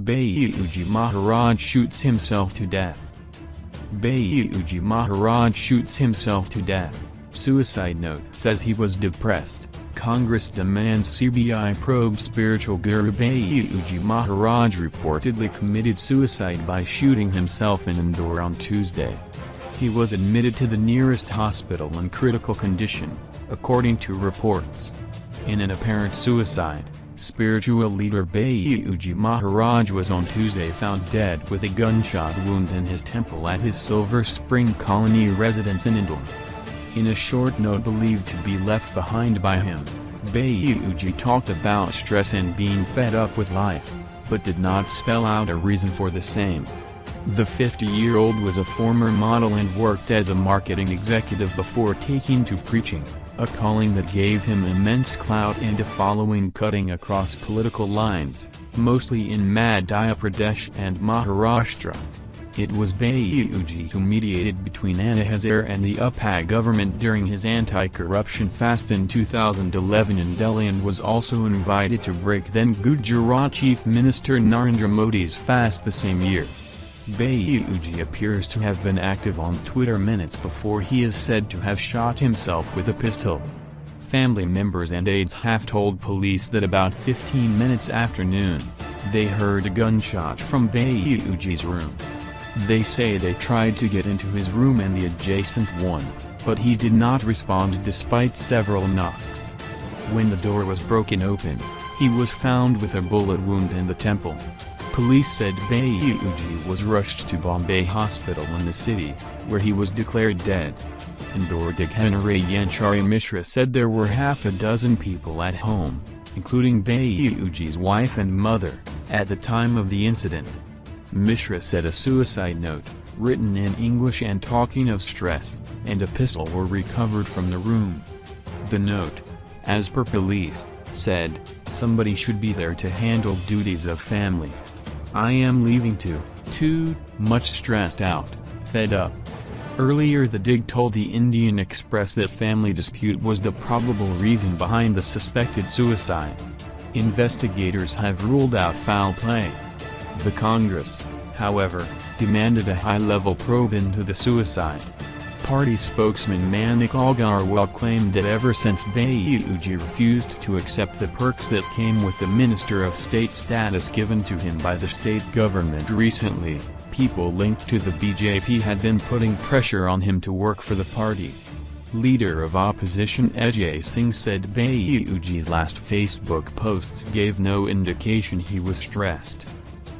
Bhaiyyuji Maharaj shoots himself to death. Bhaiyyuji Maharaj shoots himself to death. Suicide note says he was depressed. Congress demands CBI probe spiritual guru Bhaiyyuji Maharaj reportedly committed suicide by shooting himself in Indore on Tuesday. He was admitted to the nearest hospital in critical condition, according to reports. In an apparent suicide, spiritual leader Bhaiyyuji Maharaj was on Tuesday found dead with a gunshot wound in his temple at his Silver Spring Colony residence in Indore. In a short note believed to be left behind by him, Bhaiyyuji talked about stress and being fed up with life, but did not spell out a reason for the same. The 50-year-old was a former model and worked as a marketing executive before taking to preaching, a calling that gave him immense clout and a following cutting across political lines, mostly in Madhya Pradesh and Maharashtra. It was Bhaiyyuji who mediated between Anna Hazare and the UPA government during his anti-corruption fast in 2011 in Delhi and was also invited to break then Gujarat Chief Minister Narendra Modi's fast the same year. Bhaiyyuji appears to have been active on Twitter minutes before he is said to have shot himself with a pistol. Family members and aides have told police that about 15 minutes after noon, they heard a gunshot from Bhaiyyuji's room. They say they tried to get into his room and the adjacent one, but he did not respond despite several knocks. When the door was broken open, he was found with a bullet wound in the temple. Police said Bhaiyyuji was rushed to Bombay Hospital in the city, where he was declared dead. Indore Dighanare Yanchari Mishra said there were half a dozen people at home, including Bhaiyyuji's wife and mother, at the time of the incident. Mishra said a suicide note, written in English and talking of stress, and a pistol were recovered from the room. The note, as per police, said, "Somebody should be there to handle duties of family. I am leaving too much stressed out, fed up." Earlier the Dig told the Indian Express that family dispute was the probable reason behind the suspected suicide. Investigators have ruled out foul play. The Congress, however, demanded a high-level probe into the suicide. Party spokesman Manik Agarwal claimed that ever since Bhaiyyuji refused to accept the perks that came with the Minister of State status given to him by the state government recently, people linked to the BJP had been putting pressure on him to work for the party. Leader of opposition Ajay Singh said Bhaiyyuji's last Facebook posts gave no indication he was stressed.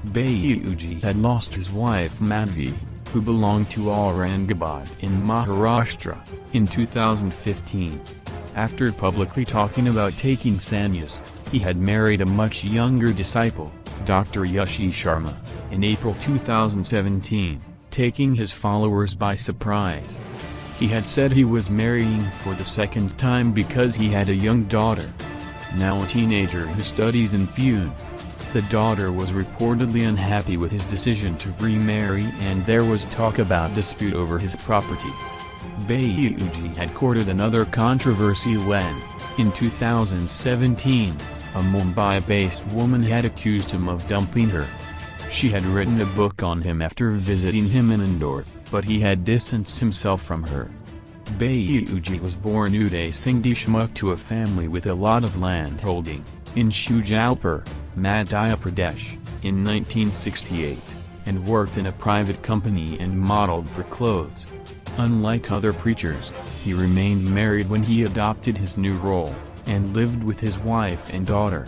Bhaiyyuji had lost his wife Madhvi, who belonged to Aurangabad in Maharashtra, in 2015. After publicly talking about taking sannyas, he had married a much younger disciple, Dr. Yashi Sharma, in April 2017, taking his followers by surprise. He had said he was marrying for the second time because he had a young daughter, now a teenager who studies in Pune. The daughter was reportedly unhappy with his decision to remarry and there was talk about dispute over his property. Bhaiyyuji had courted another controversy when, in 2017, a Mumbai-based woman had accused him of dumping her. She had written a book on him after visiting him in Indore, but he had distanced himself from her. Bhaiyyuji was born Uday Singh Deshmukh to a family with a lot of land holding, in Shujalpur, Madhya Pradesh, in 1968, and worked in a private company and modeled for clothes. Unlike other preachers, he remained married when he adopted his new role, and lived with his wife and daughter.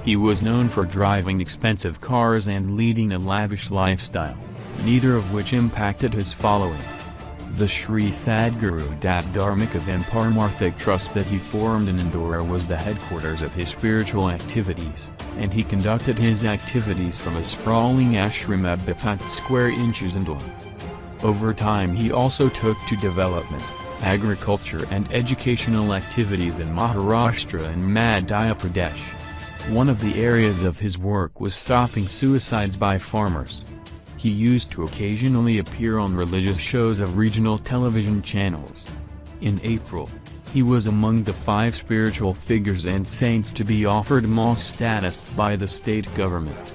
He was known for driving expensive cars and leading a lavish lifestyle, neither of which impacted his following. The Sri Sadguru Dat Dharmika and Paramarthik Trust that he formed in Indore was the headquarters of his spiritual activities, and he conducted his activities from a sprawling ashram at Bapat Square in Indore. Over time he also took to development, agriculture and educational activities in Maharashtra and Madhya Pradesh. One of the areas of his work was stopping suicides by farmers. He used to occasionally appear on religious shows of regional television channels. In April, he was among the 5 spiritual figures and saints to be offered Mass status by the state government.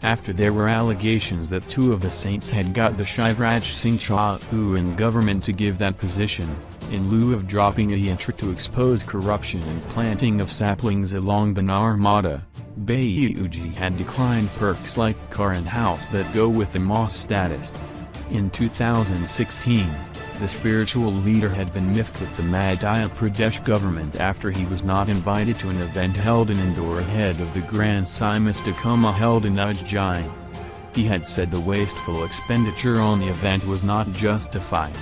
after there were allegations that two of the saints had got the Shivraj Singh Chauhan government to give that position, in lieu of dropping a yantra to expose corruption and planting of saplings along the Narmada. Bhaiyyuji had declined perks like car and house that go with the mosque status. In 2016, the spiritual leader had been miffed with the Madhya Pradesh government after he was not invited to an event held in Indore ahead of the Grand Simastakuma held in Ujjain. He had said the wasteful expenditure on the event was not justified.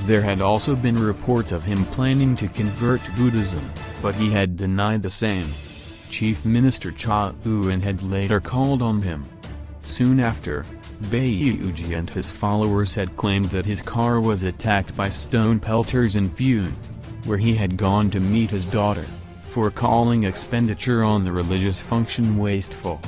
There had also been reports of him planning to convert to Buddhism, but he had denied the same. Chief Minister Chauhan had later called on him. Soon after, Bhaiyyuji and his followers had claimed that his car was attacked by stone pelters in Pune, where he had gone to meet his daughter, for calling expenditure on the religious function wasteful.